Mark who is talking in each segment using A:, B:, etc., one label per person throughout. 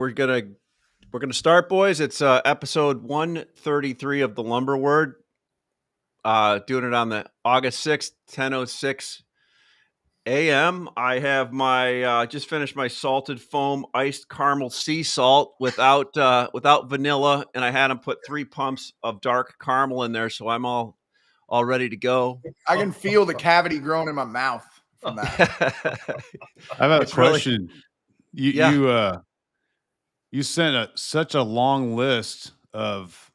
A: We're gonna we're gonna start, boys. It's episode 133 of the Lumber Word. Doing it on the August 6th, 10:06 a.m. I have my just finished my salted foam iced caramel sea salt without vanilla, and I had them put 3 pumps of dark caramel in there, so I'm all ready to go.
B: I can feel the cavity growing in my mouth from that.
C: I have a
A: It's really-
C: question. You sent such a long list of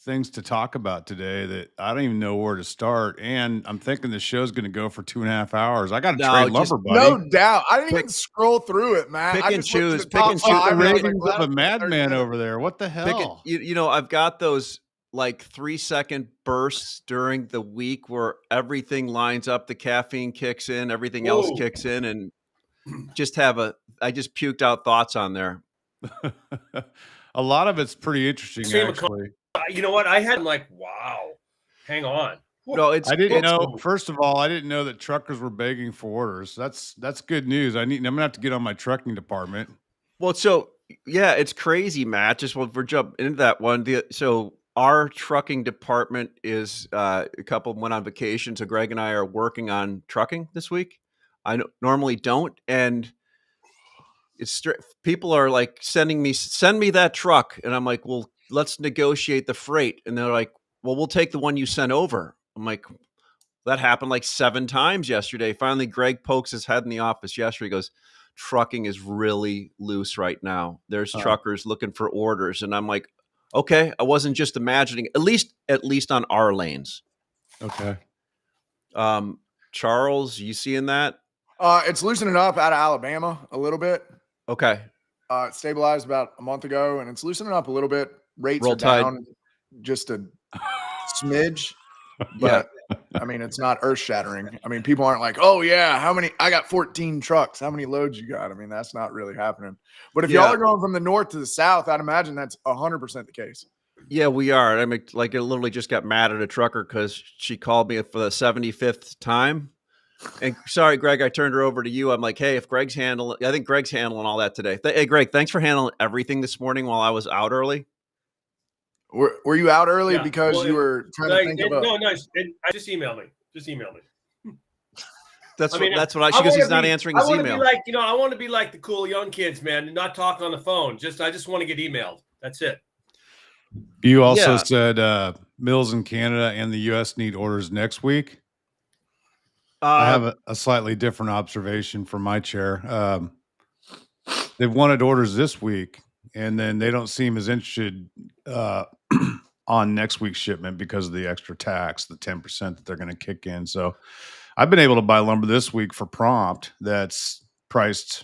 C: things to talk about today that I don't even know where to start. And I'm thinking the show's going to go for 2.5 hours. I got to
A: No,
C: trade
A: just-
C: lumber, buddy.
B: No doubt. I didn't even scroll through it, man.
A: pick
B: I
A: and
B: just looked at
A: choose,
B: the
A: pick
B: top
A: and
C: Shoot
A: choose.
B: five,
C: the
B: and I was like,
C: ratings
B: well,
C: of a
B: that's
C: madman
B: 30
C: over there. What the hell?
A: I've got those like 3-second bursts during the week where everything lines up, the caffeine kicks in, everything else
D: Whoa.
A: kicks in, and I just puked out thoughts on there.
C: A lot of it's pretty interesting,
D: Stream of
C: actually.
D: You know what? I had like, wow. Hang on.
A: No, it's
C: I didn't
A: it's-
C: know. First of all, I didn't know that truckers were begging for orders. That's good news. I'm gonna have to get on my trucking department.
A: Well, so yeah, it's crazy, Matt. Just well, we're jumping into that one. So our trucking department is a couple of them went on vacation, so Greg and I are working on trucking this week. Normally don't, and people are like send me that truck, and I'm like, well, let's negotiate the freight, and they're like, well, we'll take the one you sent over. I'm like, that happened like 7 times yesterday. Finally, Greg pokes his head in the office yesterday. He goes, trucking is really loose right now. There's truckers looking for orders, and I'm like, okay, I wasn't just imagining. At least on our lanes.
C: Okay.
A: Charles, you seeing that?
B: It's loosening up out of Alabama a little bit.
A: Okay.
B: It stabilized about a month ago, and it's loosening up a little bit. Rates
A: Roll
B: are
A: Tide.
B: down just a smidge, but I mean, it's not earth shattering. I mean, people aren't like, oh yeah, how many? I got 14 trucks. How many loads you got? I mean, that's not really happening. But if
A: Yeah.
B: y'all are going from the north to the south, I'd imagine that's 100% the case.
A: Yeah, we are. I mean, like, I literally just got mad at a trucker because she called me for the 75th time. And sorry, Greg, I turned her over to you. I'm like, hey, if Greg's handling, I think Greg's handling all that today. Hey, Greg, thanks for handling everything this morning while I was out early.
B: Were you out early
D: Yeah,
B: because
D: well,
B: you were trying to think of a...
D: No, nice. Just email me. Just email me.
A: That's
D: I mean,
A: that's what
D: I
A: she goes.
D: wanna
A: He's not
D: be-
A: answering
D: I
A: his
D: want to
A: email.
D: be like, I want to be like the cool young kids, man, and not talk on the phone. I just want to get emailed. That's it.
C: You also
A: Yeah.
C: said mills in Canada and the U.S. need orders next week. I have a slightly different observation from my chair. They've wanted orders this week, and then they don't seem as interested on next week's shipment because of the extra tax, the 10% that they're going to kick in. So I've been able to buy lumber this week for prompt that's priced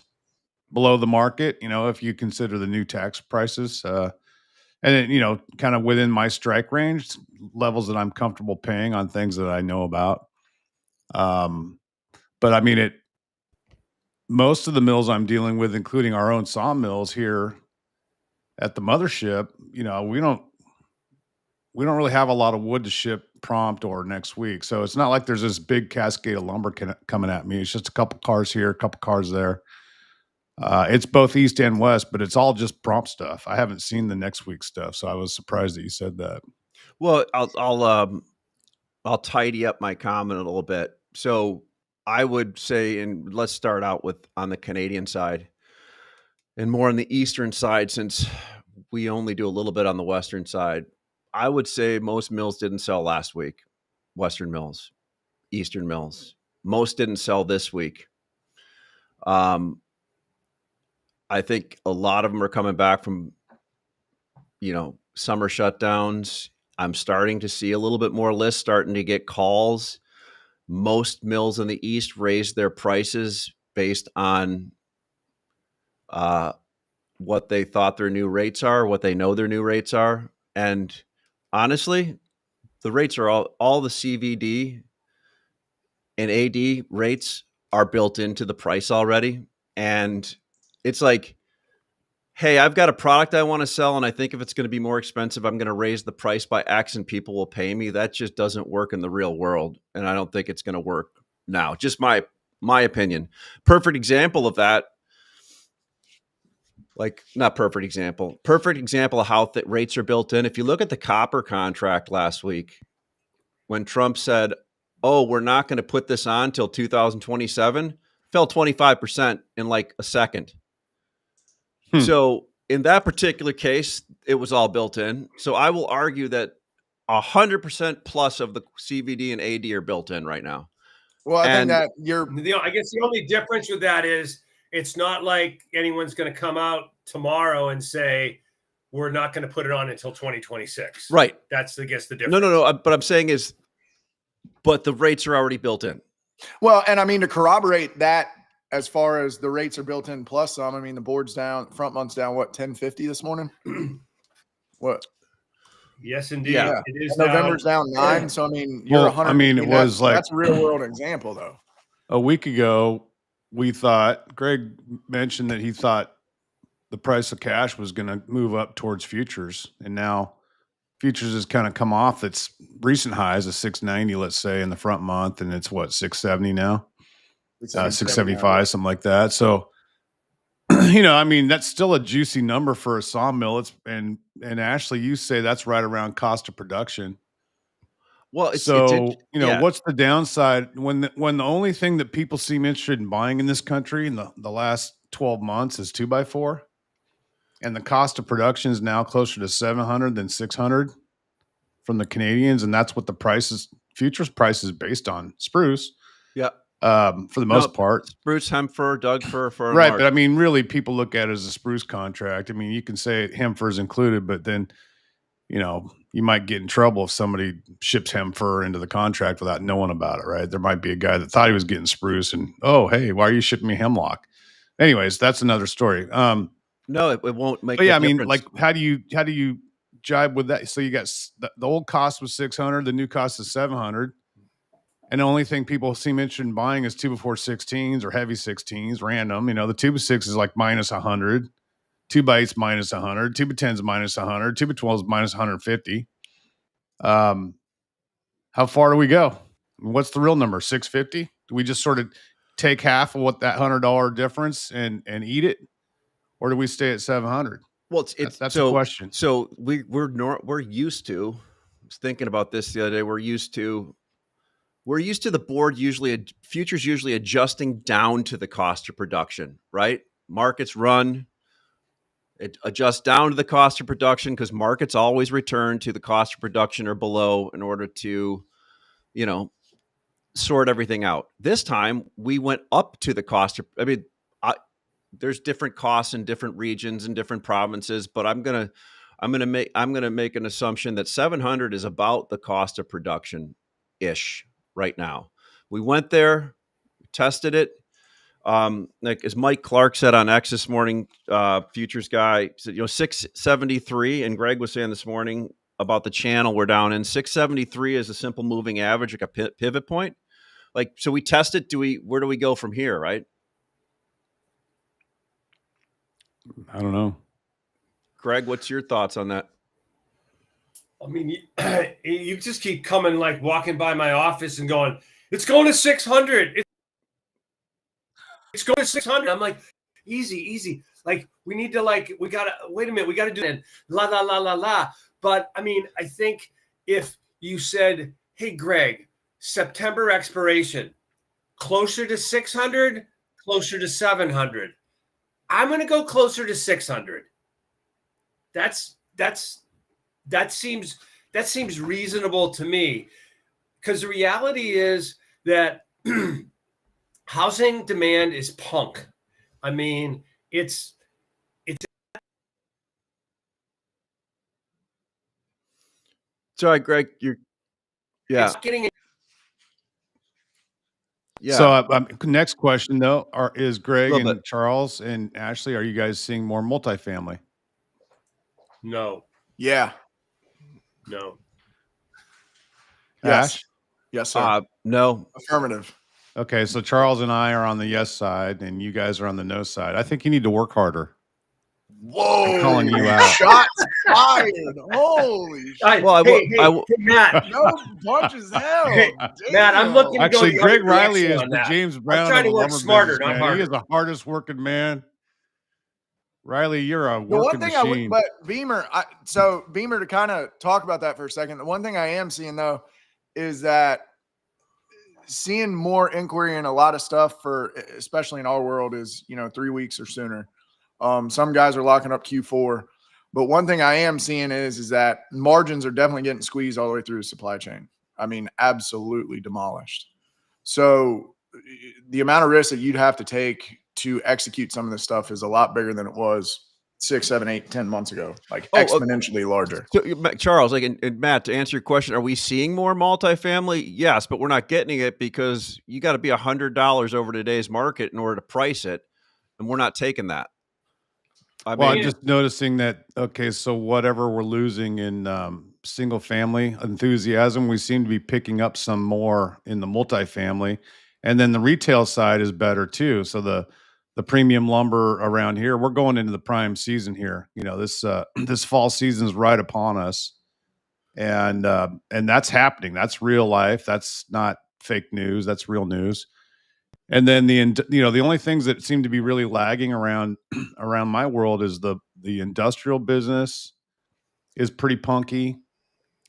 C: below the market, if you consider the new tax prices. And then, kind of within my strike range, levels that I'm comfortable paying on things that I know about. But I mean, most of the mills I'm dealing with, including our own sawmills here at the mothership, we don't really have a lot of wood to ship prompt or next week. So it's not like there's this big cascade of lumber coming at me. It's just a couple cars here, a couple cars there. It's both east and west, but it's all just prompt stuff. I haven't seen the next week stuff, so I was surprised that you said that.
A: Well, I'll tidy up my comment a little bit. So I would say, and let's start out with on the Canadian side and more on the eastern side, since we only do a little bit on the western side. I would say most mills didn't sell last week. Western mills, eastern mills, most didn't sell this week. I think a lot of them are coming back from, summer shutdowns. I'm starting to see a little bit more lists starting to get calls. Most mills in the East raised their prices based on what they thought their new rates are, what they know their new rates are. And honestly, the rates are all the CVD and AD rates are built into the price already. And it's like, hey, I've got a product I want to sell, and I think if it's going to be more expensive, I'm going to raise the price by X and people will pay me. That just doesn't work in the real world, and I don't think it's going to work now. Just my opinion. Perfect example of that. like not perfect example of how rates are built in. If you look at the copper contract last week, when Trump said, "Oh, we're not going to put this on till 2027," fell 25% in like a second. So in that particular case, it was all built in. So I will argue that 100% plus of the CVD and AD are built in right now.
B: Well, I think that
D: I guess the only difference with that is it's not like anyone's going to come out tomorrow and say we're not going to put it on until 2026.
A: Right.
D: That's, I guess, the difference.
A: No. But I'm saying is, but the rates are already built in.
B: Well, and I mean, to corroborate that, as far as the rates are built in plus some, I mean, the board's down, front month's down, what, 1050 this morning? What?
D: Yes, indeed.
B: Yeah.
D: It is
B: November's down 9. So, I mean, you're 100.
C: I mean, it was like,
B: that's a real world example, though.
C: A week ago, we thought, Greg mentioned that he thought the price of cash was going to move up towards futures. And now futures has kind of come off its recent highs of 690, let's say, in the front month. And it's what, 670 now? 675, something like that. So, I mean, that's still a juicy number for a sawmill. And Ashley, you say that's right around cost of production.
A: Well,
C: what's the downside when the only thing that people seem interested in buying in this country in the last 12 months is 2x4, and the cost of production is now closer to 700 than 600 from the Canadians, and that's what the futures price is based on. Spruce,
A: yeah,
C: for the most part,
A: spruce, hemp fir, Doug fir,
C: right? But I mean, really, people look at it as a spruce contract. I mean, you can say hemp fir is included, but then you might get in trouble if somebody ships hemp fir into the contract without knowing about it, right? There might be a guy that thought he was getting spruce and, oh, hey, why are you shipping me hemlock? Anyways, that's another story.
A: No, it won't make.
C: But yeah, I mean, like, how do you jibe with that? So you got the old cost was 600, the new cost is 700, and the only thing people seem interested in buying is 2x4 16s or heavy 16s, random. The 2x6 is like minus 100. 2x8's minus 100, 2x10's minus 100, 2x12's minus 150. How far do we go? What's the real number? 650? Do we just sort of take half of what that $100 difference and eat it, or do we stay at 700?
A: Well, that's
C: a question.
A: So we're used to. I was thinking about this the other day. We're used to the board futures usually adjusting down to the cost of production, right? Markets run. It adjusts down to the cost of production because markets always return to the cost of production or below in order to, sort everything out. This time we went up to the cost of. I mean, there's different costs in different regions and different provinces, but I'm gonna make an assumption that 700 is about the cost of production ish right now. We went there, tested it. Like as Mike Clark said on X this morning, futures guy said, 673, and Greg was saying this morning about the channel we're down in. 673 is a simple moving average, like a pivot point. Like, so we tested. Where do we go from here? Right?
C: I don't know.
A: Greg, what's your thoughts on that?
D: I mean, you just keep coming, like walking by my office and going, it's going to 600. It's going to 600. I'm like, easy. Like, we need to, wait a minute. We got to do it. La. But I mean, I think if you said, hey, Greg, September expiration, closer to 600, closer to 700. I'm going to go closer to 600. That seems reasonable to me, because the reality is that housing demand is punk. I mean, it's
A: Sorry, Greg,
D: it's getting.
C: Yeah. So next question though is Greg and Charles and Ashley, are you guys seeing more multifamily?
D: No.
B: Yeah.
D: No.
B: Yes.
C: Ash?
B: Yes, sir.
A: No.
B: Affirmative.
C: Okay, so Charles and I are on the yes side, and you guys are on the no side. I think you need to work harder.
B: Whoa!
C: I'm calling you out.
B: Shots fired! Holy shit!
A: Well,
D: hey, Matt.
B: No punches held.
D: Hey, Matt, I'm looking.
C: Actually, Greg Riley is the James Brown.
D: I'm trying to work smarter,
C: business,
D: not harder.
C: He is the hardest working man. Riley, you're a
B: The one
C: working
B: thing
C: machine.
B: but Beamer, Beamer, to kind of talk about that for a second, the one thing I am seeing though is that seeing more inquiry and a lot of stuff for, especially in our world, is 3 weeks or sooner. Some guys are locking up Q4, but one thing I am seeing is that margins are definitely getting squeezed all the way through the supply chain. I mean, absolutely demolished. So the amount of risk that you'd have to take to execute some of this stuff is a lot bigger than it was 6, 7, 8, 10 months ago, like exponentially larger.
A: So, Charles, like, and Matt, to answer your question, are we seeing more multifamily? Yes, but we're not getting it because you got to be $100 over today's market in order to price it, and we're not taking that.
C: I'm just noticing that. Okay, so whatever we're losing in single family enthusiasm, we seem to be picking up some more in the multifamily, and then the retail side is better too. So the premium lumber around here, we're going into the prime season here. This this fall season is right upon us, and that's happening. That's real life. That's not fake news. That's real news. And then the only things that seem to be really lagging around my world is the industrial business is pretty punky,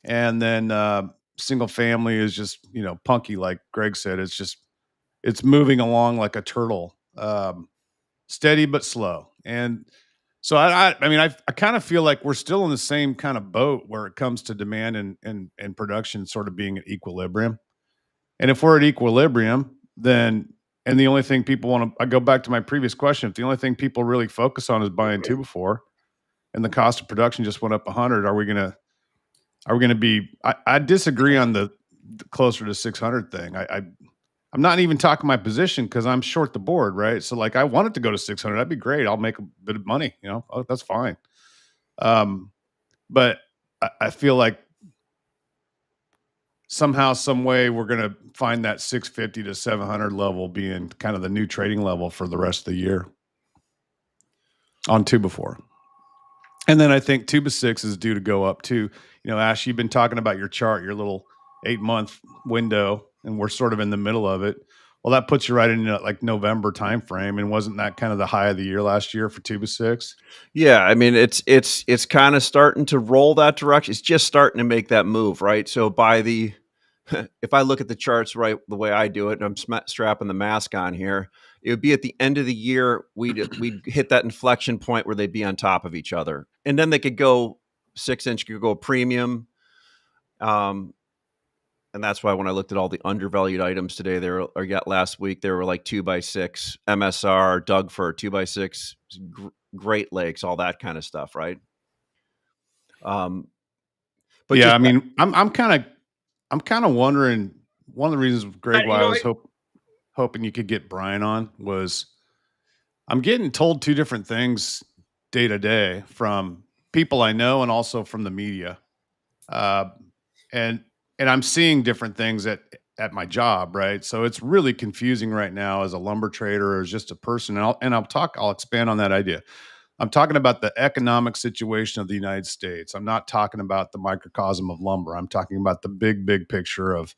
C: and then single family is just punky, like Greg said. It's moving along like a turtle, steady but slow. And so I kind of feel like we're still in the same kind of boat where it comes to demand and production sort of being at equilibrium. And if we're at equilibrium, then and the only thing people want to, I go back to my previous question. If the only thing people really focus on is buying 2x4, and the cost of production just went up 100, are we gonna be? I disagree on the closer to 600 thing. I'm not even talking my position because I'm short the board, right? So like, I want it to go to 600. That'd be great. I'll make a bit of money. That's fine. But I feel like somehow, some way, we're going to find that 650 to 700 level being kind of the new trading level for the rest of the year on 2x4. And then I think 2x6 is due to go up too. Ash, you've been talking about your chart, your little 8-month window, and we're sort of in the middle of it. Well, that puts you right in like November timeframe. And wasn't that kind of the high of the year last year for 2x6?
A: Yeah, I mean, it's kind of starting to roll that direction. It's just starting to make that move, right? So if I look at the charts right the way I do it, and I'm strapping the mask on here, it would be at the end of the year we'd hit that inflection point where they'd be on top of each other, and then they could go 6-inch, could go premium. And that's why when I looked at all the undervalued items today, last week, there were like 2x6, MSR, Doug fir, 2x6, Great Lakes, all that kind of stuff, right? But
C: yeah, I'm kind of wondering. One of the reasons, Greg, why I was hoping you could get Brian on was I'm getting told two different things day to day from people I know and also from the media, and I'm seeing different things at my job, right? So it's really confusing right now as a lumber trader or as just a person. And I'll expand on that idea. I'm talking about the economic situation of the United States. I'm not talking about the microcosm of lumber. I'm talking about the big picture of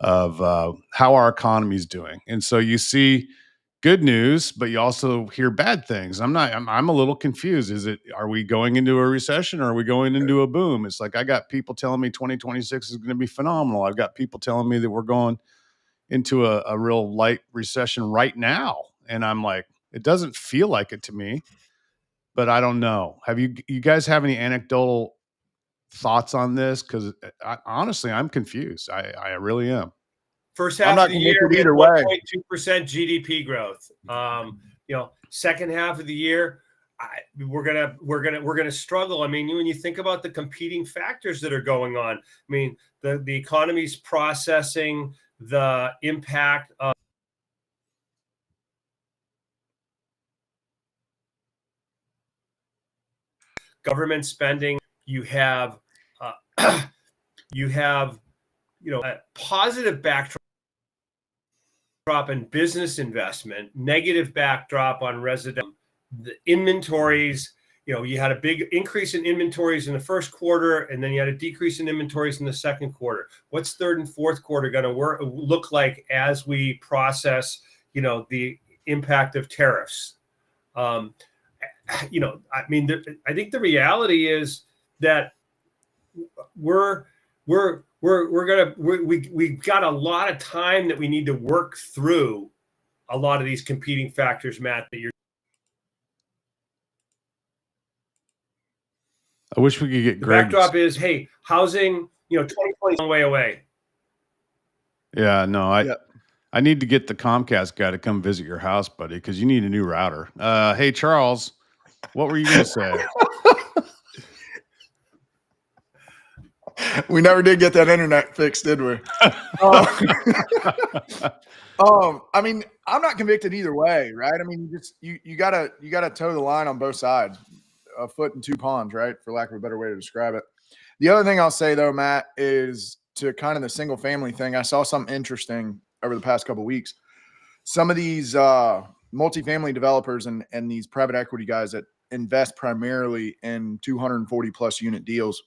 C: how our economy is doing. And so you see good news, but you also hear bad things. I'm a little confused. Are we going into a recession or are we going into a boom? It's like, I got people telling me 2026 is going to be phenomenal. I've got people telling me that we're going into a real light recession right now. And I'm like, it doesn't feel like it to me. But I don't know. Have you guys have any anecdotal thoughts on this? Because honestly, I'm confused. I really am.
D: First half of the year, we had 1.2% GDP growth. Second half of the year, we're gonna struggle. I mean, when you think about the competing factors that are going on, I mean, the economy's processing the impact of government spending. You have a positive backdrop in business investment, negative backdrop on residential. The inventories, you had a big increase in inventories in the first quarter, and then you had a decrease in inventories in the second quarter. What's third and fourth quarter going to look like as we process, the impact of tariffs? you know, I mean, I think the reality is that we've got a lot of time that we need to work through a lot of these competing factors, Matt, that you're.
C: I wish we could get
D: The
C: Greg's
D: backdrop is, hey, housing, you know, 2020 is a long way away.
C: Yeah, no, I need to get the Comcast guy to come visit your house, buddy, because you need a new router. Hey, Charles, what were you going to say?
B: We never did get that internet fixed, did we? I mean, I'm not convicted either way, right? I mean, you gotta toe the line on both sides, a foot in two ponds, right? For lack of a better way to describe it. The other thing I'll say though, Matt, is to kind of the single family thing. I saw something interesting over the past couple of weeks. Some of these multifamily developers and these private equity guys that invest primarily in 240 plus unit deals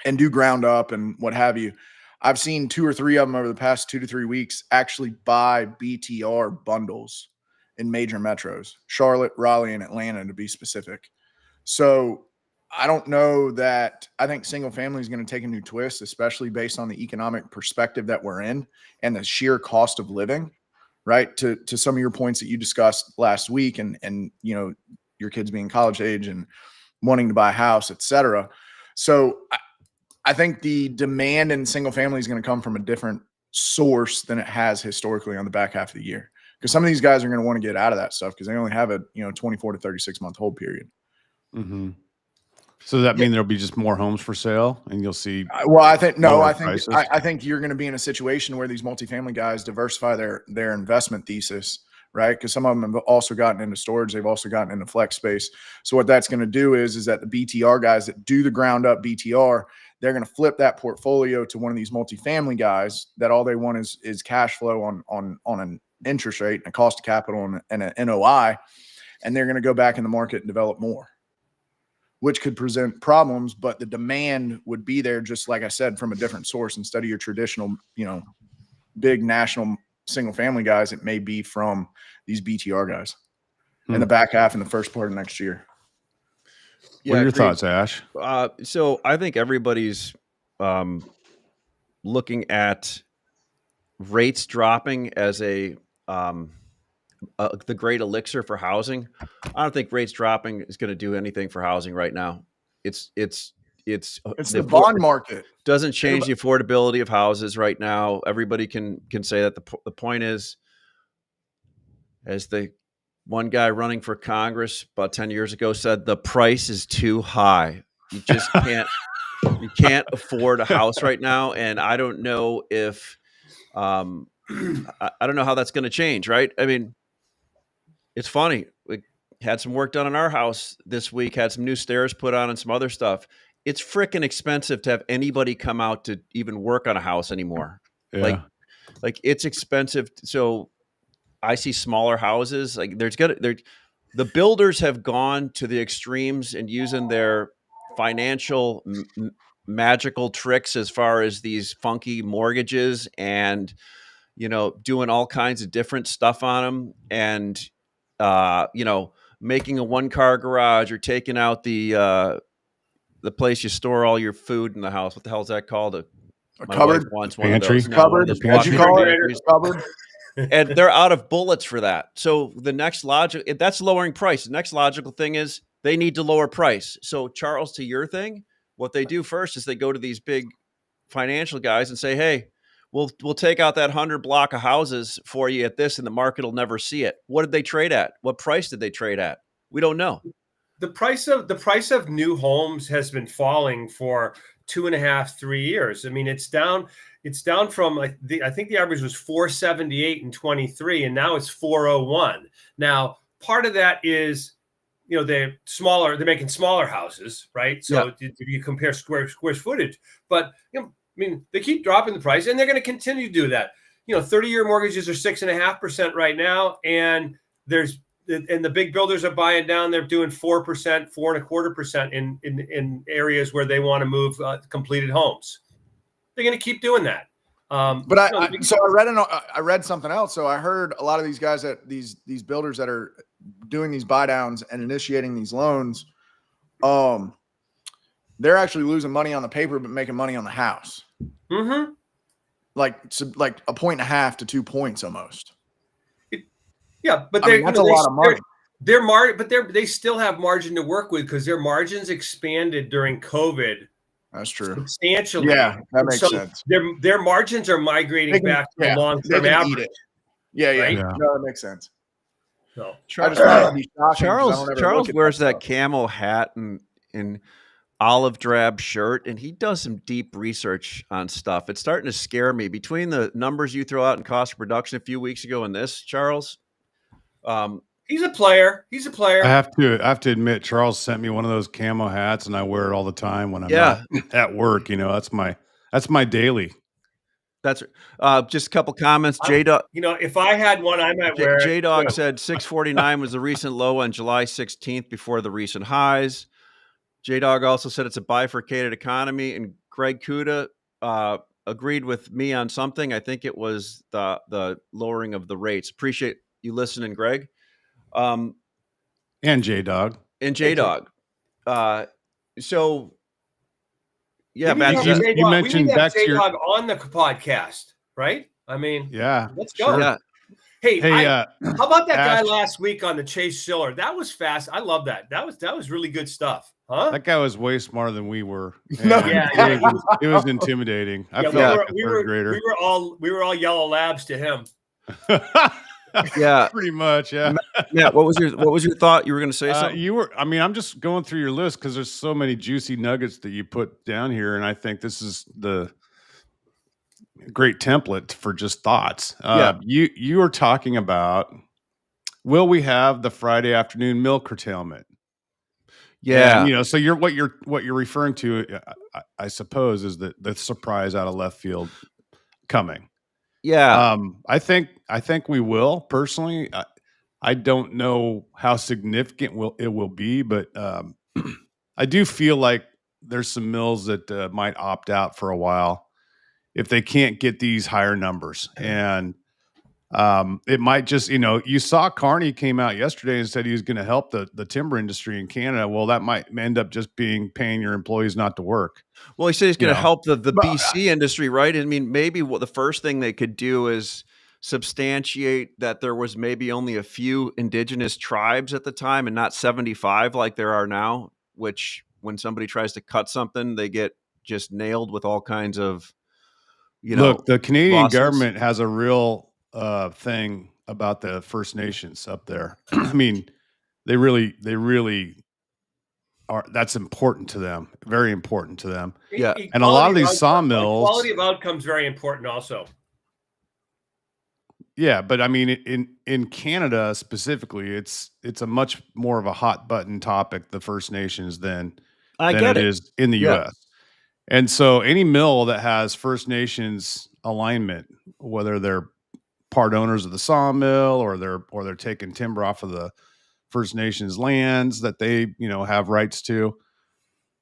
B: and do ground up and what have you. I've seen 2 or 3 of them over the past 2 to 3 weeks actually buy BTR bundles in major metros, Charlotte, Raleigh, and Atlanta to be specific. So I don't know that I think single family is going to take a new twist, especially based on the economic perspective that we're in and the sheer cost of living, right? To some of your points that you discussed last week and you know, your kids being college age and wanting to buy a house, et cetera. So I think the demand in single family is going to come from a different source than it has historically on the back half of the year. Because some of these guys are going to want to get out of that stuff because they only have a 24 to 36 month hold period.
C: Mm-hmm. So does that mean there'll be just more homes for sale, and you'll see?
B: Well, I think no. I
C: prices?
B: think you're going to be in a situation where these multifamily guys diversify their investment thesis, right? Because some of them have also gotten into storage. They've also gotten into flex space. So what that's going to do is that the BTR guys that do the ground up BTR, they're going to flip that portfolio to one of these multifamily guys that all they want is cash flow on an interest rate and a cost of capital and an NOI, and they're going to go back in the market and develop more, which could present problems, but the demand would be there, just like I said, from a different source instead of your traditional, big national single family guys. It may be from these BTR guys in the back half and the first part of next year.
C: Yeah, what are your thoughts, Ash?
A: So I think everybody's looking at rates dropping as the great elixir for housing. I don't think rates dropping is going to do anything for housing right now. It's
B: the bond market.
A: Doesn't change the affordability of houses right now. Everybody can say that. The point is, as the one guy running for Congress about 10 years ago said, the price is too high. You just can't you can't afford a house right now. And I don't know if I don't know how that's going to change, right? I mean, it's funny. We had some work done on our house this week, had some new stairs put on and some other stuff. It's freaking expensive to have anybody come out to even work on a house anymore.
C: Yeah.
A: Like it's expensive. So I see smaller houses. Like the builders have gone to the extremes and using their financial magical tricks as far as these funky mortgages and, doing all kinds of different stuff on them. And, making a 1-car garage or taking out the place you store all your food in the house. What the hell is that called?
B: A cupboard?
A: Wants
C: one of those.
B: Cupboard?
A: Did you
B: call it a cupboard?
A: And they're out of bullets for that. So the next that's lowering price. The next logical thing is they need to lower price. So Charles, to your thing, what they do first is they go to these big financial guys and say, hey, we'll take out that 100 block of houses for you at this, and the market will never see it. What did they trade at? What price did they trade at? We don't know.
D: The price of new homes has been falling for 2.5, 3 years. I mean, it's down from I think the average was 478 in 23, and now it's 401. Now, part of that is, they're making smaller houses, right? So if you compare square footage, but I mean, they keep dropping the price, and they're going to continue to do that. 30-year mortgages are 6.5% right now, and the big builders are buying down. They're doing 4%, 4.25% in areas where they want to move completed homes. They're going to keep doing that.
B: But I read something else. So I heard a lot of these guys that these builders that are doing these buy downs and initiating these loans, they're actually losing money on the paper but making money on the house.
D: Mm-hmm.
B: Like 1.5 to 2 points almost.
D: Yeah, but
B: that's a lot of margin.
D: They still have margin to work with because their margins expanded during COVID.
B: That's true.
D: Substantially.
B: Yeah, that makes sense.
D: Their margins are migrating back to the long-term average.
B: Yeah,
D: right?
B: Yeah. No, that makes sense.
D: So
A: Charles wears that camo hat and olive drab shirt, and he does some deep research on stuff. It's starting to scare me. Between the numbers you throw out in cost of production a few weeks ago and this, Charles,
D: he's a player. I
C: have to admit, Charles sent me one of those camo hats, and I wear it all the time when I'm not at work. That's my daily.
A: That's just a couple comments. J-Dog,
D: if I had one, I might wear it.
A: J-Dog said 649 was the recent low on July 16th before the recent highs. J-Dog also said it's a bifurcated economy, and Greg Kuda agreed with me on something. I think it was the lowering of the rates. Appreciate you listening, Greg.
C: And J-Dog.
A: So yeah,
D: you mentioned J-Dog on the podcast, right? I mean,
C: yeah,
D: let's go.
A: Yeah.
D: Hey, how about that guy last week on the Chase Siller? That was fast. I love that. That was really good stuff. Huh?
C: That guy was way smarter than we were.
D: It
C: was intimidating. I felt like a third grader.
D: We were all yellow labs to him.
A: Yeah,
C: pretty much. Yeah.
A: Matt, what was your thought? You were going to say something?
C: I'm just going through your list because there's so many juicy nuggets that you put down here, and I think this is the great template for just thoughts. You are talking about, will we have the Friday afternoon mill curtailment?
A: Yeah.
C: And, so what you're referring to, I suppose, is the surprise out of left field coming.
A: Yeah.
C: I think we will. Personally, I don't know how significant it will be, but I do feel like there's some mills that might opt out for a while if they can't get these higher numbers. And it might just, you saw Carney came out yesterday and said he was going to help the timber industry in Canada. Well, that might end up just being paying your employees not to work.
A: Well, he said he's going to help the BC industry, right? I mean, maybe the first thing they could do is substantiate that there was maybe only a few indigenous tribes at the time and not 75 like there are now, which when somebody tries to cut something, they get just nailed with all kinds of,
C: Look, the Canadian government has a real thing about the First Nations up there. I mean, they really are. That's important to them. Very important to them.
A: Yeah.
C: And a lot of these sawmills,
D: quality of outcomes very important also.
C: Yeah, but I mean, in Canada specifically, it's a much more of a hot button topic, the First Nations, than it is in the U.S. And so any mill that has First Nations alignment, whether they're part owners of the sawmill or they're taking timber off of the First Nations lands that they, have rights to,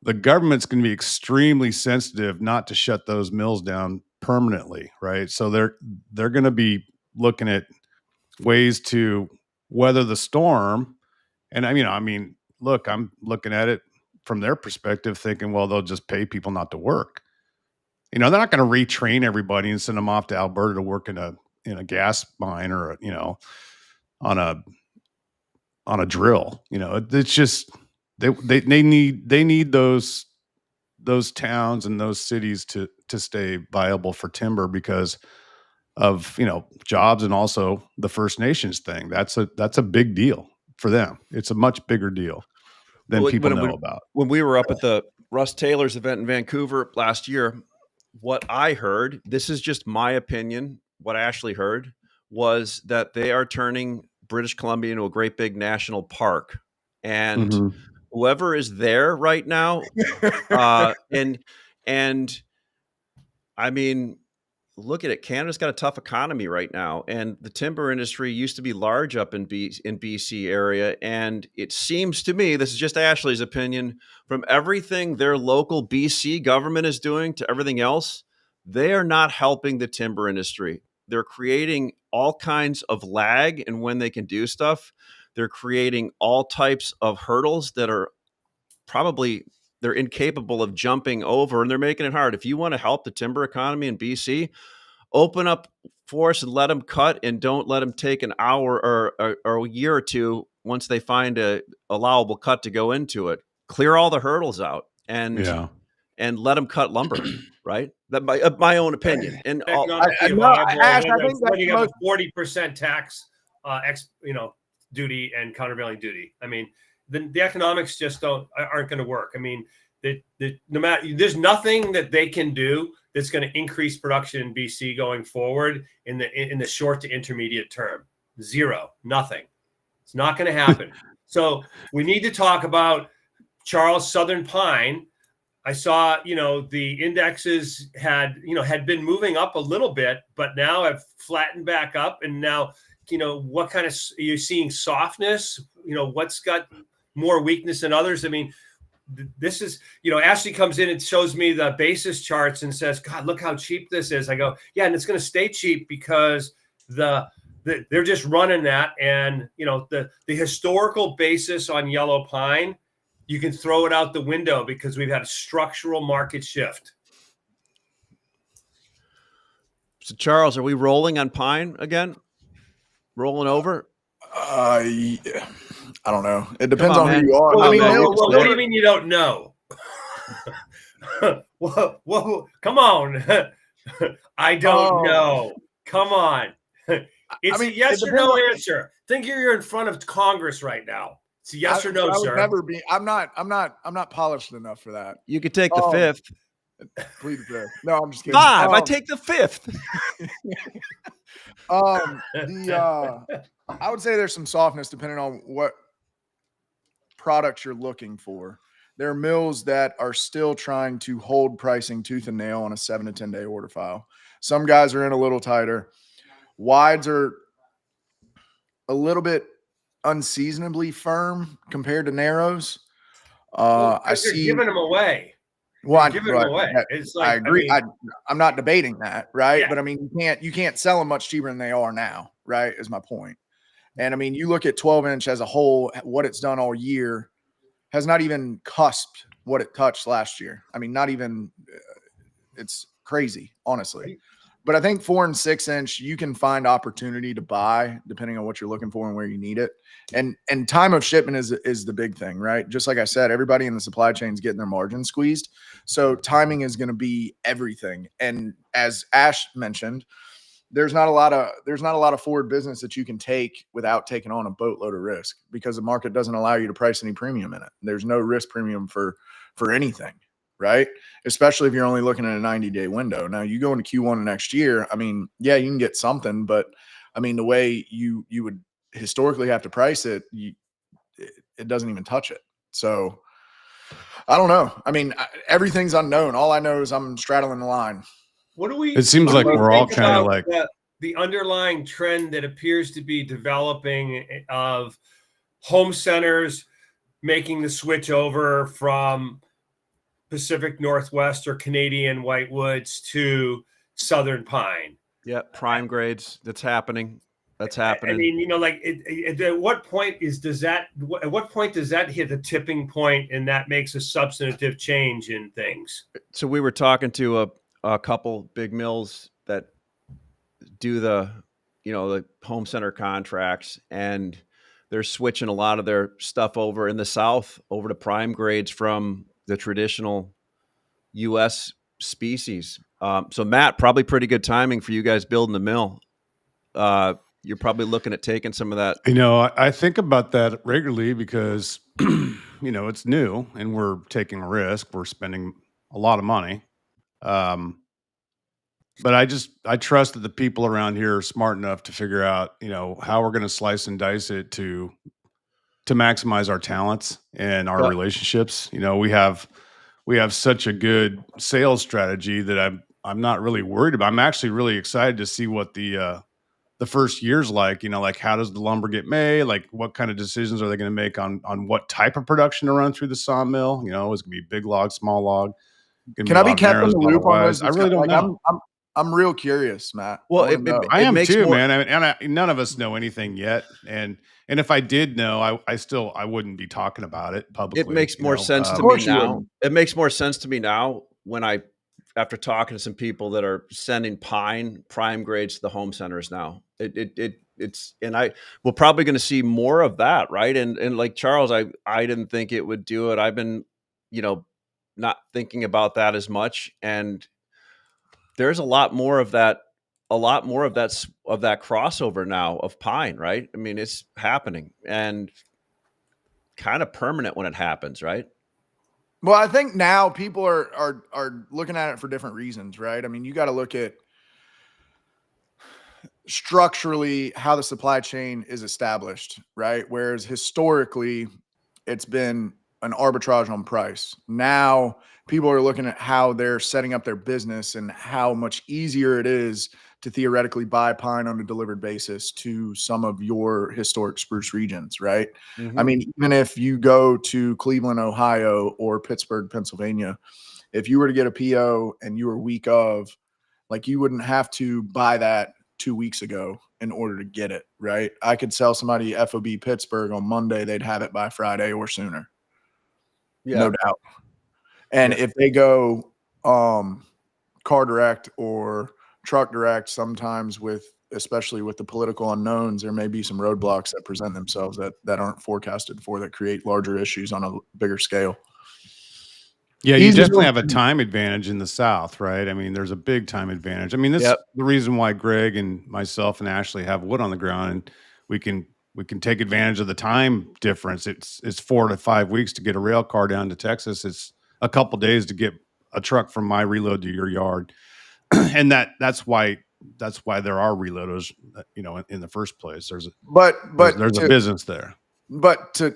C: the government's going to be extremely sensitive not to shut those mills down permanently, right? So they're going to be looking at ways to weather the storm. And I mean, look, I'm looking at it from their perspective, thinking, well, they'll just pay people not to work. They're not going to retrain everybody and send them off to Alberta to work in a gas mine or on a drill. It's just they need those towns and those cities to stay viable for timber because of jobs and also the First Nations thing. That's a big deal for them. It's a much bigger deal than people know about.
A: When we were up at the Russ Taylor's event in Vancouver last year, what I heard, this is just my opinion, what Ashley heard, was that they are turning British Columbia into a great big national park. And whoever is there right now, and I mean, look at it. Canada's got a tough economy right now, and the timber industry used to be large up in BC area. And it seems to me, this is just Ashley's opinion, from everything their local BC government is doing to everything else, they are not helping the timber industry. They're creating all kinds of lag in when they can do stuff. They're creating all types of hurdles that are probably they're incapable of jumping over, and they're making it hard. If you want to help the timber economy in BC, open up forests and let them cut, and don't let them take an hour or a year or two once they find a allowable cut to go into it. Clear all the hurdles out and let them cut lumber. Right? That my own opinion. And
D: economically viable
B: Ash, I think
D: when you have a 40% tax, duty and countervailing duty. I mean, the economics just aren't going to work. I mean, no matter, there's nothing that they can do that's going to increase production in BC going forward in the short to intermediate term. Zero, nothing. It's not going to happen. So we need to talk about Charles Southern Pine. I saw, the indexes had been moving up a little bit, but now have flattened back up. And now, what kind of, are you seeing softness? What's got more weakness than others? I mean, this is, Ashley comes in and shows me the basis charts and says, God, look how cheap this is. I go, yeah, and it's going to stay cheap because they're just running that. And, the historical basis on yellow pine, you can throw it out the window because we've had a structural market shift.
A: So, Charles, are we rolling on pine again? Rolling over?
B: Yeah. I don't know. It depends on who you are.
D: What do you mean you don't know? Whoa, come on. I don't know. Come on. It's a yes or no answer. Think you're in front of Congress right now. It's a yes or no, sir.
B: Never be. I'm not polished enough for that.
A: You could take the fifth.
B: Plead the fifth. No, I'm just kidding.
A: 5. I take the fifth.
B: I would say there's some softness depending on what products you're looking for. There are mills that are still trying to hold pricing tooth and nail on a 7 to 10 day order file. Some guys are in a little tighter. Wides are a little bit unseasonably firm compared to narrows. I see
D: giving them away.
B: Well,
D: giving them away. It's like,
B: I agree. I'm not debating that, right? Yeah. But I mean, you can't sell them much cheaper than they are now, right? Is my point. And I mean, you look at 12-inch as a whole, what it's done all year has not even cusped what it touched last year. I mean, not even. It's crazy, honestly. But I think 4 and 6 inch, you can find opportunity to buy depending on what you're looking for and where you need it. And time of shipment is the big thing, right? Just like I said, everybody in the supply chain is getting their margins squeezed. So timing is going to be everything. And as Ash mentioned, there's not a lot of forward business that you can take without taking on a boatload of risk because the market doesn't allow you to price any premium in it. There's no risk premium for anything. Right? Especially if you're only looking at a 90-day window. Now you go into Q1 of next year. I mean, yeah, you can get something, but I mean, the way you would historically have to price it, it doesn't even touch it. So I don't know. I mean, everything's unknown. All I know is I'm straddling the line.
C: It seems like we're all kind of like
D: the underlying trend that appears to be developing of home centers making the switch over from Pacific Northwest or Canadian whitewoods to Southern pine.
A: Yeah, prime grades. That's happening. That's happening.
D: I mean, at what point does that hit the tipping point and that makes a substantive change in things?
A: So we were talking to a couple big mills that do the home center contracts, and they're switching a lot of their stuff over in the South over to prime grades from the traditional U.S. species. So Matt, probably pretty good timing for you guys building the mill. You're probably looking at taking some of that.
C: I think about that regularly because, it's new and we're taking a risk. We're spending a lot of money. But I trust that the people around here are smart enough to figure out, how we're going to slice and dice it to maximize our talents and our relationships. We have such a good sales strategy that I'm not really worried about. I'm actually really excited to see what the first year's like. Like how does the lumber get made? Like what kind of decisions are they going to make on what type of production to run through the sawmill? It's going to be big log, small log.
B: Can I be kept in the loop on those?
C: I really don't know.
B: I'm real curious, Matt.
A: Well,
C: I am too,
A: more,
C: man. And none of us know anything yet. And if I did know, I wouldn't be talking about it publicly.
A: It makes more sense to me now. It makes more sense to me now when after talking to some people that are sending pine prime grades to the home centers now. We're probably going to see more of that, right? And like Charles, I didn't think it would do it. I've been, not thinking about that as much, and there's a lot more of that crossover now of pine, right? I mean, it's happening and kind of permanent when it happens, right?
B: Well, I think now people are looking at it for different reasons, right? I mean, you got to look at structurally how the supply chain is established, right? Whereas historically it's been an arbitrage on price. Now people are looking at how they're setting up their business and how much easier it is to theoretically buy pine on a delivered basis to some of your historic spruce regions, right?
A: Mm-hmm.
B: I mean, even if you go to Cleveland, Ohio, or Pittsburgh, Pennsylvania, if you were to get a PO and you were week of, like, you wouldn't have to buy that 2 weeks ago in order to get it, right? I could sell somebody FOB Pittsburgh on Monday, they'd have it by Friday or sooner.
A: Yeah.
B: No doubt. And if they go car direct or truck direct, sometimes especially with the political unknowns, there may be some roadblocks that present themselves that aren't forecasted for, that create larger issues on a bigger scale.
C: Yeah, you definitely have a time advantage in the South, right? I mean, there's a big time advantage. I mean, this is the reason why Greg and myself and Ashley have wood on the ground, and we can take advantage of the time difference. It's 4 to 5 weeks to get a rail car down to Texas. It's a couple days to get a truck from my reload to your yard. And that's why there are reloaders, in the first place. There's a business there.
B: But to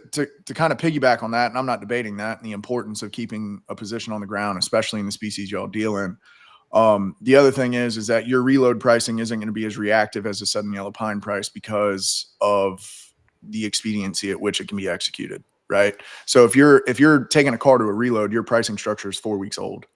B: kind of piggyback on that, and I'm not debating that, and the importance of keeping a position on the ground, especially in the species y'all deal in. The other thing is that your reload pricing isn't going to be as reactive as a Southern Yellow Pine price because of the expediency at which it can be executed, right? So if you're taking a car to a reload, your pricing structure is 4 weeks old,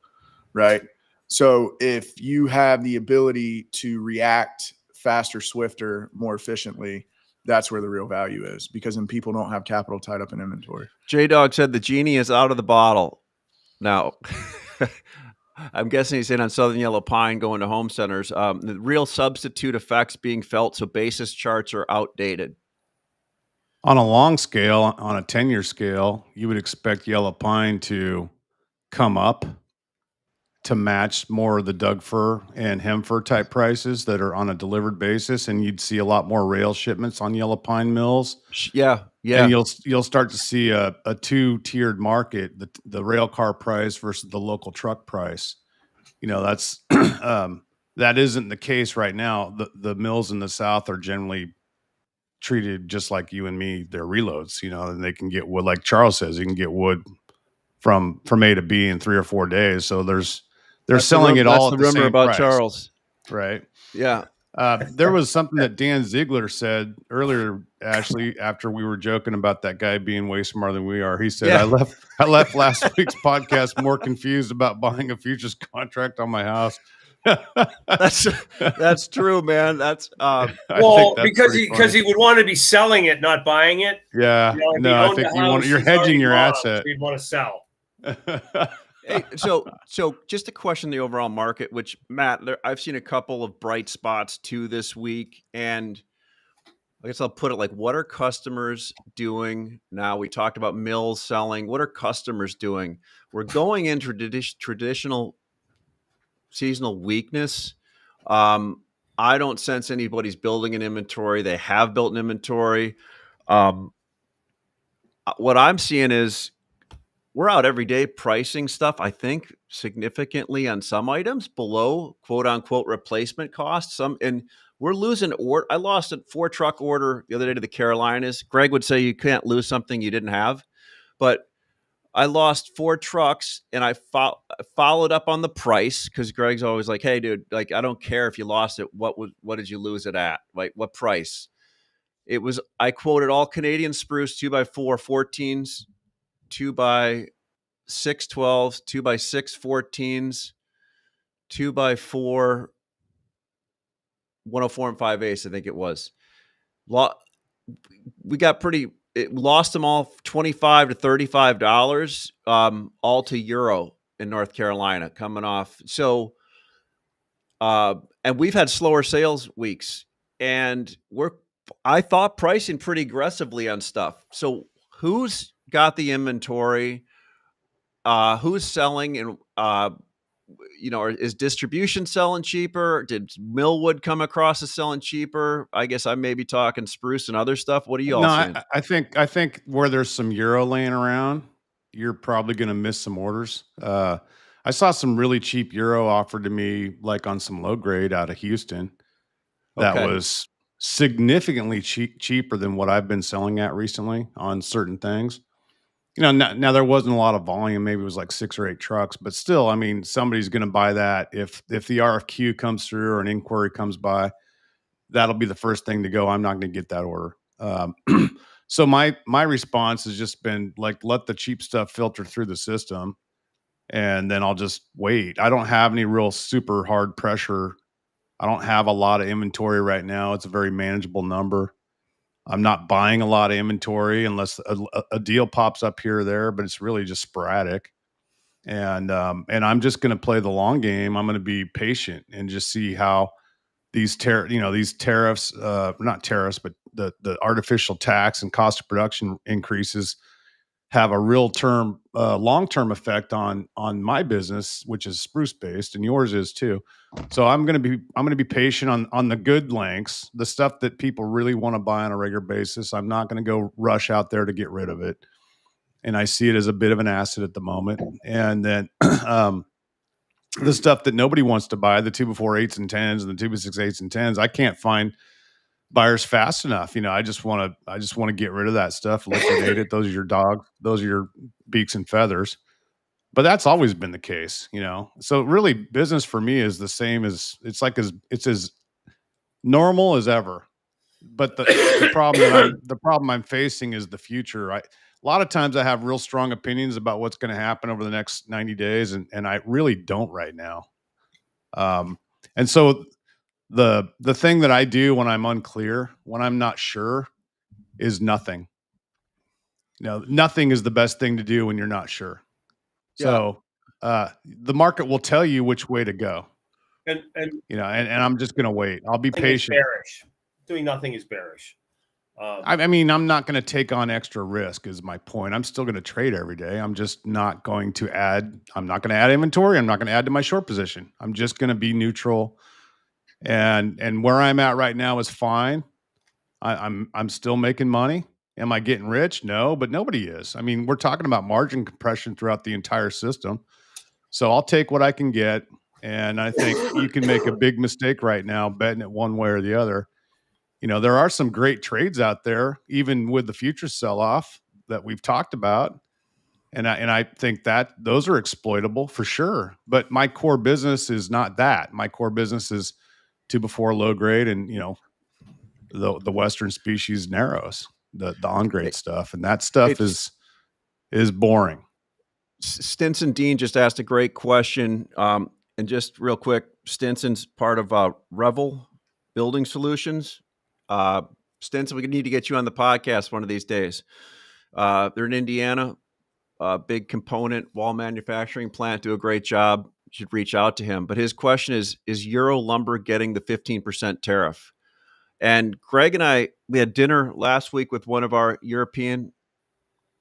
B: right? So if you have the ability to react faster, swifter, more efficiently, that's where the real value is, because then people don't have capital tied up in inventory.
A: J-Dog said the genie is out of the bottle. Now, I'm guessing he's in on Southern Yellow Pine going to home centers. The real substitute effects being felt, so basis charts are outdated.
C: On a long scale, on a 10-year scale, you would expect yellow pine to come up to match more of the Doug fir and hem fir type prices that are on a delivered basis, and you'd see a lot more rail shipments on yellow pine mills.
A: Yeah.
C: And you'll start to see a two-tiered market: the rail car price versus the local truck price. That's that isn't the case right now. The mills in the South are generally treated just like you and me. They're reloads, and they can get wood, like Charles says, you can get wood from A to B in 3 or 4 days. So they're selling it all at the same price. That's the rumor about
A: Charles.
C: Right.
A: Yeah.
C: There was something that Dan Ziegler said earlier, Ashley, after we were joking about that guy being way smarter than we are. He said, I left last week's podcast more confused about buying a futures contract on my house.
A: That's true, man. That's
D: because he would want to be selling it, not buying it.
C: Yeah. I think you're hedging your asset.
D: You'd want to sell.
A: Hey, so just to question the overall market, which, Matt, I've seen a couple of bright spots too this week, and I guess I'll put it like, what are customers doing now? We talked about mills selling. What are customers doing? We're going into traditional seasonal weakness. I don't sense anybody's building an inventory. They have built an inventory. What I'm seeing is we're out every day pricing stuff, I think, significantly on some items below quote unquote replacement cost. And we're losing order. I lost a 4-truck order the other day to the Carolinas. Greg would say you can't lose something you didn't have, but I lost 4 trucks, and I followed up on the price, because Greg's always like, "Hey, dude, like, I don't care if you lost it. What did you lose it at? Like, what price?" I quoted all Canadian spruce 2x4 14s, 2x 612s, 2x6 14s, 2x4 104 and 5/8, I think it was. We got lost them all $25 to $35, all to euro in North Carolina coming off. So, and we've had slower sales weeks, and I thought pricing pretty aggressively on stuff. So who's got the inventory? Who's selling? And, is distribution selling cheaper? Did Millwood come across as selling cheaper? I guess I may be talking spruce and other stuff. What are you all seeing?
C: I think where there's some euro laying around, you're probably going to miss some orders. I saw some really cheap euro offered to me, like on some low grade out of Houston. That was significantly cheaper than what I've been selling at recently on certain things. Now there wasn't a lot of volume. Maybe it was like 6 or 8 trucks, but still, I mean, somebody's going to buy that. If the RFQ comes through or an inquiry comes by, that'll be the first thing to go. I'm not going to get that order. So my response has just been like, let the cheap stuff filter through the system, and then I'll just wait. I don't have any real super hard pressure. I don't have a lot of inventory right now. It's a very manageable number. I'm not buying a lot of inventory unless a deal pops up here or there, but it's really just sporadic. And I'm just going to play the long game. I'm going to be patient and just see how these tariffs, not tariffs, but the artificial tax and cost of production increases have a long-term effect on my business, which is spruce based, and yours is too. So I'm going to be patient on the good lengths, the stuff that people really want to buy on a regular basis. I'm not going to go rush out there to get rid of it. And I see it as a bit of an asset at the moment. And then the stuff that nobody wants to buy, the 2x4 8s and 10s and the 2x6 8s and 10s, I can't find buyers fast enough. I just want to get rid of that stuff, liquidate it. Those are your dogs. Those are your beaks and feathers. But that's always been the case, So really, business for me is the same it's as normal as ever. But the problem I'm facing is the future. A lot of times I have real strong opinions about what's going to happen over the next 90 days, and I really don't right now. And so the thing that I do when I'm unclear, when I'm not sure, is nothing. Nothing is the best thing to do when you're not sure. So the market will tell you which way to go. And I'm just going to wait. I'll be patient.
D: Bearish. Doing nothing is bearish.
C: I mean, I'm not going to take on extra risk is my point. I'm still going to trade every day. I'm just not going to add. I'm not going to add inventory. I'm not going to add to my short position. I'm just going to be neutral. And where I'm at right now is fine. I'm still making money. Am I getting rich? No, but nobody is. I mean, we're talking about margin compression throughout the entire system. So I'll take what I can get. And I think you can make a big mistake right now betting it one way or the other. There are some great trades out there, even with the future sell-off that we've talked about. And I think that those are exploitable for sure. But my core business is not that. My core business is 2x4 low grade and, the Western species narrows, the on grade stuff. And that stuff is boring.
A: Stinson Dean just asked a great question. And just real quick, Stinson's part of Revel Building Solutions. Stinson, we need to get you on the podcast one of these days. They're in Indiana, big component wall manufacturing plant, do a great job. You should reach out to him. But his question is Euro lumber getting the 15% tariff? And Greg and we had dinner last week with one of our European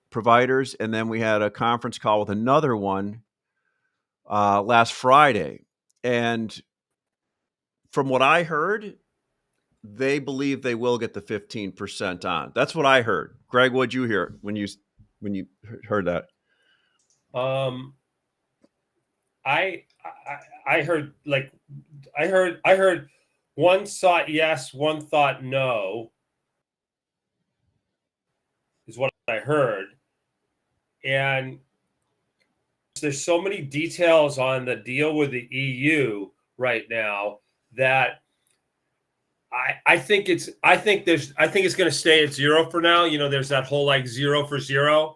A: providers, and then we had a conference call with another one last Friday. And from what I heard, they believe they will get the 15% on. That's what I heard. Greg, what'd you hear when you heard that?
D: I heard one thought yes, one thought no, is what I heard. And there's so many details on the deal with the EU right now that I think it's going to stay at zero for now. There's that whole like 0 for 0.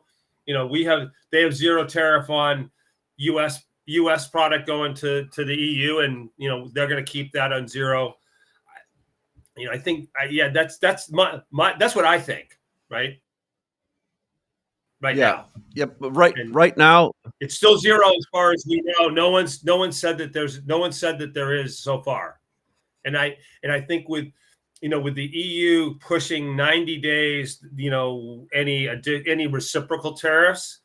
D: they have zero tariff on U.S. product going to the EU, and they're going to keep that on zero. I think that's what I think, right? Right now.
A: Yep. But right now,
D: it's still zero as far as we know. No one said that there is so far. And I think with the EU pushing 90 days, any reciprocal tariffs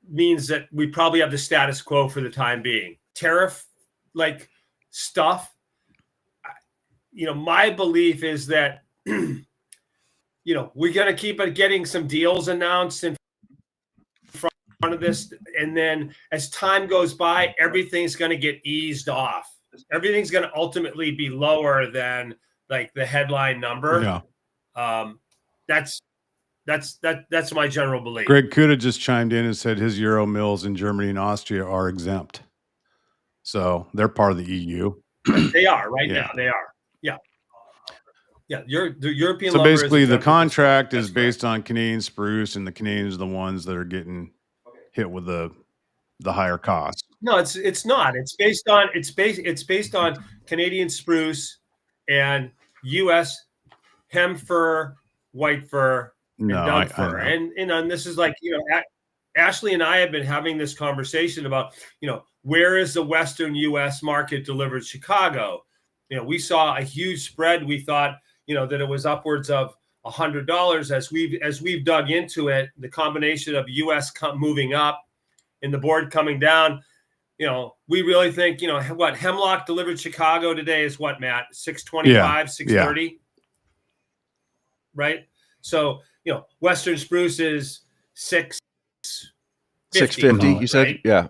D: means that we probably have the status quo for the time being. Tariff like stuff. My belief is that we're going to keep getting some deals announced in front of this, and then as time goes by, everything's going to get eased off. Everything's going to ultimately be lower than like the headline number.
C: Yeah.
D: That's my general belief.
C: Greg Kuda just chimed in and said his Euro mills in Germany and Austria are exempt, so they're part of the EU.
D: They are right now. They are. Yeah, the European.
C: So basically, the contract is based on Canadian spruce, and the Canadians are the ones that are getting hit with the higher cost.
D: No, it's not. It's based on Canadian spruce and U.S. hem fir, white fir, and Doug fir, and this is like Ashley and I have been having this conversation about where is the Western U.S. market delivered Chicago. We saw a huge spread. We thought that it was upwards of $100 as we've dug into it. The combination of U.S. moving up and the board coming down. We really think what Hemlock delivered Chicago today is what, Matt, 625, 630, right? So Western spruce is
A: 650. You said, right? Yeah.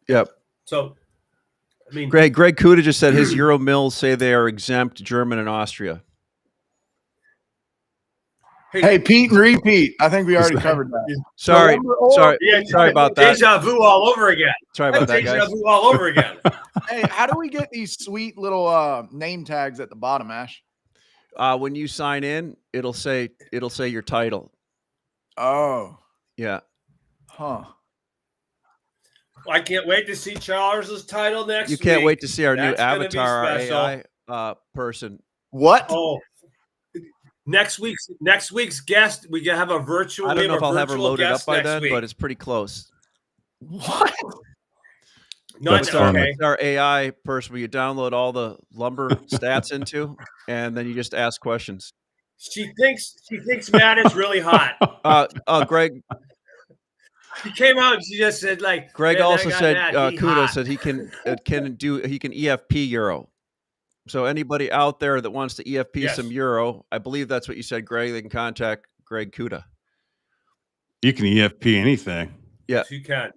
A: Yep.
D: So, I mean,
A: Greg Kuda just said his Euro mills say they are exempt German and Austria.
B: Hey, Pete and repeat. I think we already covered that.
A: Sorry about that.
D: Deja vu all over again.
A: Sorry about that, guys.
D: Deja vu all over again.
B: Hey, how do we get these sweet little name tags at the bottom, Ash?
A: When you sign in, it'll say your title.
B: Oh.
A: Yeah.
B: Huh.
D: I can't wait to see Charles's title next week.
A: You can't wait to see our new avatar, our AI person.
B: What?
D: Oh, next week's guest, we have a virtual.
A: I don't know if I'll have her loaded up by then, but it's pretty close.
B: What?
A: It's our AI person where you download all the lumber stats into, and then you just ask questions.
D: She thinks Matt is really hot.
A: Greg.
D: She came out and she just said, like,
A: Greg also said Kuda said he can EFP Euro. So anybody out there that wants to EFP some Euro, I believe that's what you said, Greg, they can contact Greg Kuda.
C: You can EFP anything.
A: Yeah.
D: Yes, you can.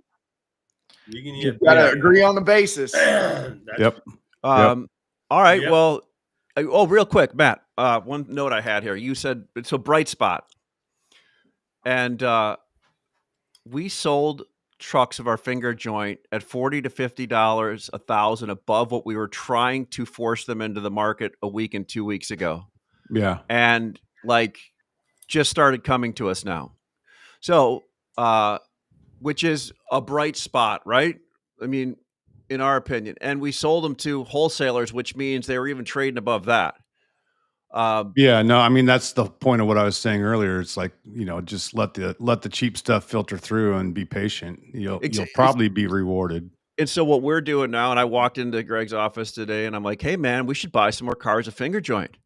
D: You
B: gotta agree on the basis.
C: Yep.
A: All right. Yep. Well, real quick, Matt, one note I had here. You said it's a bright spot. And we sold trucks of our finger joint at $40 to $50, $1,000 above what we were trying to force them into the market a week and 2 weeks ago.
C: Yeah.
A: And just started coming to us now. So, which is a bright spot, right? I mean, in our opinion, and we sold them to wholesalers, which means they were even trading above that.
C: I mean, that's the point of what I was saying earlier. It's like, just let the cheap stuff filter through and be patient. You'll probably be rewarded.
A: And so what we're doing now, and I walked into Greg's office today and I'm like, hey man, we should buy some more cars of finger joint.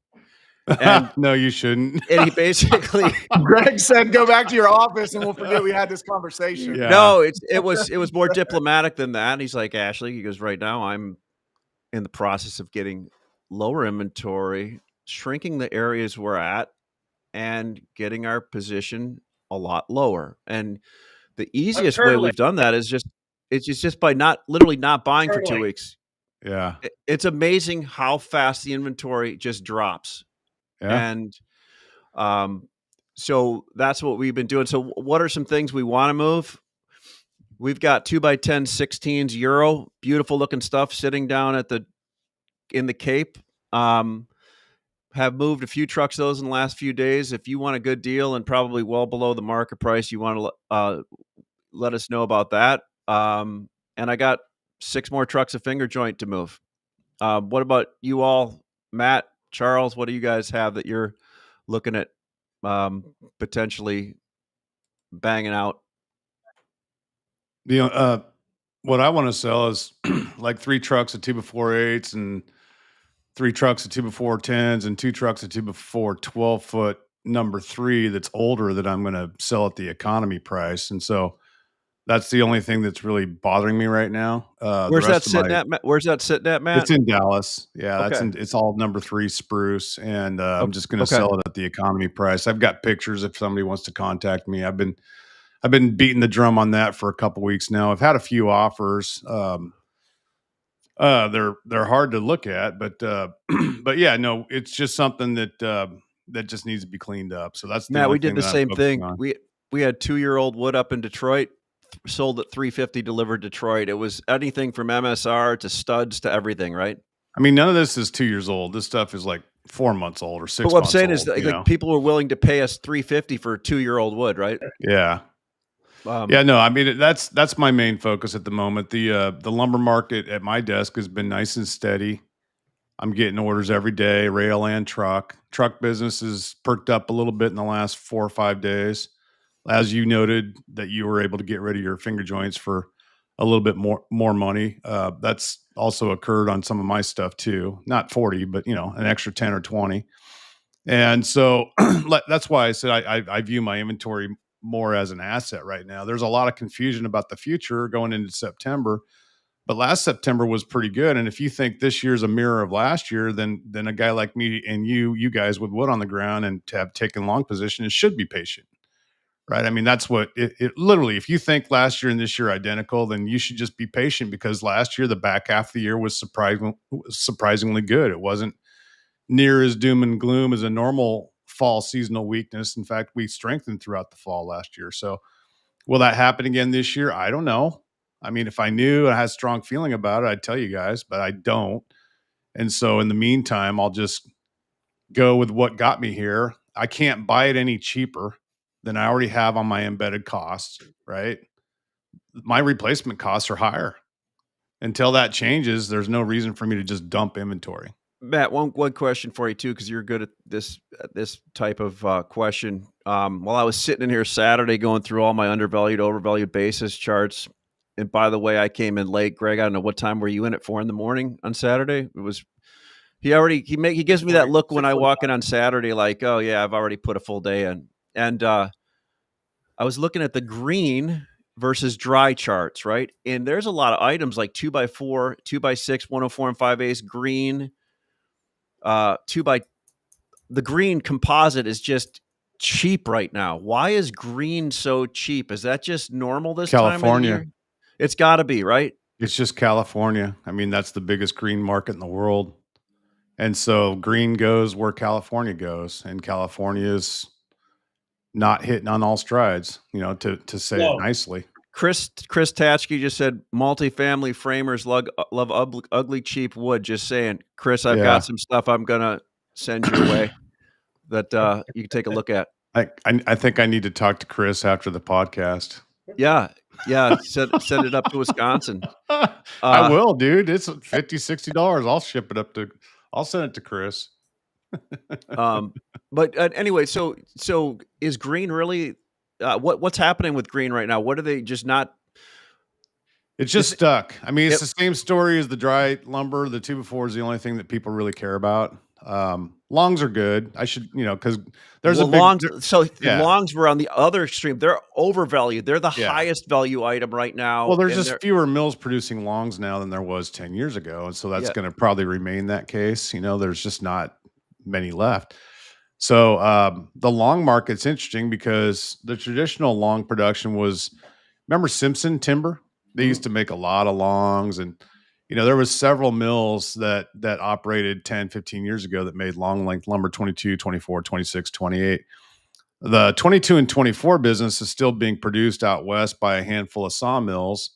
A: And
C: no, you shouldn't.
A: And he basically
B: Greg said, go back to your office and we'll forget we had this conversation.
A: Yeah. No, it was more diplomatic than that. And he's like, Ashley, he goes, right now I'm in the process of getting lower inventory, shrinking the areas we're at, and getting our position a lot lower. And the easiest way we've done that is just by literally not buying for 2 weeks.
C: Yeah.
A: It's amazing how fast the inventory just drops.
C: Yeah.
A: And so that's what we've been doing. So what are some things we want to move? We've got 2x10 16s Euro, beautiful looking stuff sitting down in the Cape. have moved a few trucks those in the last few days. If you want a good deal and probably well below the market price, you want to let us know about that. And I got 6 more trucks of finger joint to move. What about you all, Matt, Charles? What do you guys have that you're looking at potentially banging out?
C: What I want to sell is like 3 trucks of 2x4/8s and 3 trucks of 2x410s and 2 trucks of 2x4 12-foot number 3 that's older that I'm going to sell at the economy price. And so that's the only thing that's really bothering me right now.
A: Where's that sitting at? Where's that sitting at, Matt?
C: It's in Dallas. Yeah,
A: Okay.
C: it's all number 3 spruce, and I'm just going to
A: Okay.
C: sell it at the economy price. I've got pictures if somebody wants to contact me. I've been beating the drum on that for a couple weeks now. I've had a few offers. They're hard to look at, but but yeah, no, it's just something that that just needs to be cleaned up. So that's the
A: Matt,
C: only
A: we did
C: thing
A: the
C: that I'm
A: same
C: focusing
A: thing.
C: on.
A: We had 2-year-old wood up in Detroit, sold at $350, delivered Detroit. It was anything from MSR to studs to everything, right?
C: I mean, none of this is 2 years old. This stuff is like 4 months old or 6
A: But what I'm
C: months
A: saying
C: old.
A: is that, like, people were willing to pay us $350 for 2-year-old wood, right?
C: Yeah. Yeah, no, I mean, that's my main focus at the moment. The lumber market at my desk has been nice and steady. I'm getting orders every day, rail and truck. Truck business is perked up a little bit in the last 4 or 5 days. As you noted that you were able to get rid of your finger joints for a little bit more money. That's also occurred on some of my stuff too. Not 40, but an extra 10 or 20. And so that's why I said I view my inventory more as an asset right now. There's a lot of confusion about the future going into September, but last September was pretty good. And if you think this year's a mirror of last year, then a guy like me and you guys with wood on the ground and to have taken long positions should be patient, right? I mean, that's what it literally, if you think last year and this year identical, then you should just be patient, because last year, the back half of the year was surprisingly good. It wasn't near as doom and gloom as a normal fall seasonal weakness. In fact, we strengthened throughout the fall last year. So will that happen again this year? I don't know. I mean, if I knew I had a strong feeling about it, I'd tell you guys, but I don't. And so in the meantime, I'll just go with what got me here. I can't buy it any cheaper than I already have on my embedded costs, right? My replacement costs are higher. Until that changes, there's no reason for me to just dump inventory.
A: Matt, one question for you too, because you're good at this type of question. While I was sitting in here Saturday going through all my undervalued, overvalued basis charts, and by the way, I came in late. Greg, I don't know, what time were you in at 4 a.m. on Saturday? It was. He gives me that look when I walk in on Saturday, like, oh yeah, I've already put a full day in. And I was looking at the green versus dry charts, right? And there's a lot of items like 2x4, 2x6, 104 and 5/8 green. The green composite is just cheap right now. Why is green so cheap? Is that just normal this time of the year? It's got to be, right?
C: It's just California. I mean, that's the biggest green market in the world. And so green goes where California goes, and California is not hitting on all strides, to say it nicely.
A: Chris Tatchke just said multifamily framers love ugly, cheap wood. Just saying, Chris, I've got some stuff I'm going to send your way that you can take a look at.
C: I think I need to talk to Chris after the podcast.
A: Yeah. Send it up to Wisconsin.
C: I will, dude. It's $50, $60. I'll send it to Chris.
A: But anyway, so is green really, what's happening with green right now? What are they just not?
C: It's just stuck. I mean, it's the same story as the dry lumber. The 2x4 is the only thing that people really care about. Longs are good. I should, because there's
A: longs. The longs were on the other extreme. They're overvalued. They're the highest value item right now.
C: Well, there's just fewer mills producing longs now than there was 10 years ago. And so that's going to probably remain that case. There's just not many left. So the long market's interesting because the traditional long production was, remember Simpson Timber? They used to make a lot of longs, and there was several mills that operated 10, 15 years ago that made long length lumber, 22, 24, 26, 28. The 22 and 24 business is still being produced out west by a handful of sawmills,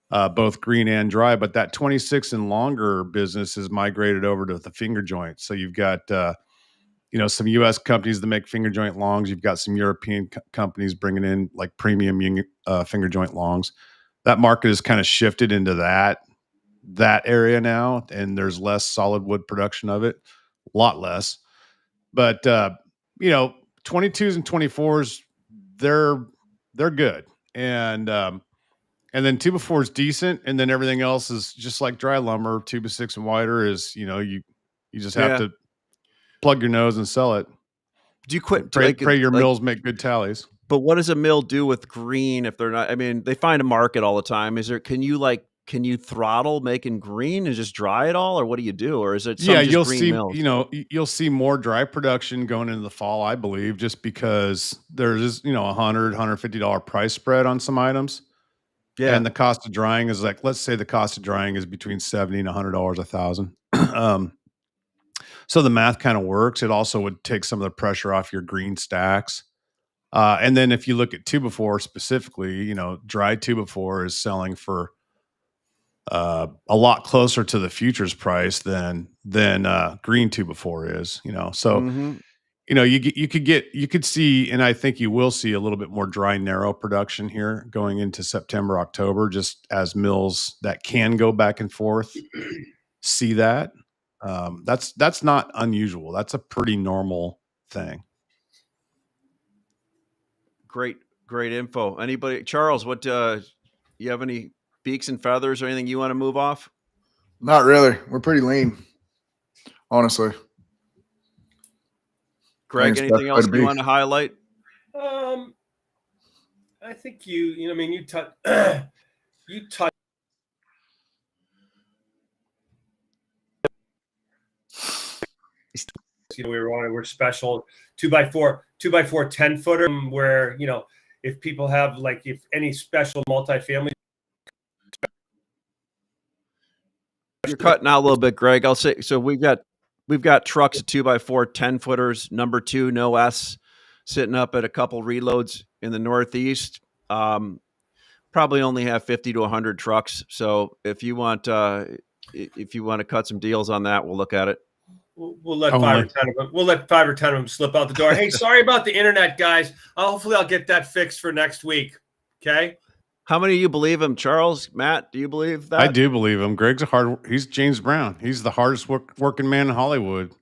C: both green and dry, but that 26 and longer business is migrated over to the finger joint. So you've got some U.S. companies that make finger joint longs. You've got some European companies bringing in like premium finger joint longs. That market has kind of shifted into that area now, and there's less solid wood production of it, a lot less. But 22s and 24s, they're good, and then 2x4 is decent, and then everything else is just like dry lumber. 2x6 and wider is you just have to plug your nose and sell it.
A: Do you quit?
C: Pray your mills make good tallies.
A: But what does a mill do with green if they're not? I mean, they find a market all the time. Can you throttle making green and just dry it all, or what do you do? Or is it
C: you'll
A: green
C: see
A: mills?
C: You'll see more dry production going into the fall, I believe, just because there's $100-$150 price spread on some items. Yeah. And the cost of drying is like, let's say the cost of drying is between $70 and $100 a thousand. So the math kind of works. It also would take some of the pressure off your green stacks. And then if you look at 2x4 specifically, dry 2x4 is selling for a lot closer to the futures price than green 2x4 is. So you could see, and I think you will see a little bit more dry narrow production here going into September, October, just as mills that can go back and forth see that. That's not unusual. That's a pretty normal thing.
A: Great info. Anybody, Charles, what you have any beaks and feathers or anything you want to move off?
B: Not really. We're pretty lean, honestly.
A: Greg, anything else you want to highlight?
D: I think you touch we're special 2x4 10-footer where if people have if any special multifamily.
A: You're cutting out a little bit, Greg. I'll say so. We've got trucks at 2x4 10-footers, number 2, no S, sitting up at a couple reloads in the Northeast. Probably only have 50 to 100 trucks. So if you want to cut some deals on that, we'll look at it.
D: We'll let 5 or 10 of them. We'll let 5 or 10 of them slip out the door. Hey, sorry about the internet, guys. Hopefully, I'll get that fixed for next week. Okay.
A: How many of you believe him, Charles? Matt, do you believe that?
C: I do believe him. He's James Brown. He's the hardest working man in Hollywood.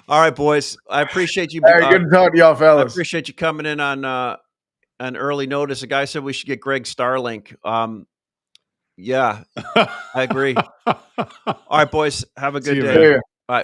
A: All right, boys. I appreciate you.
B: Hey, good to talk to y'all, fellas.
A: I appreciate you coming in on early notice. A guy said we should get Greg Starlink. Yeah, I agree. All right, boys. Have a good day.
B: Bye.
A: Bye.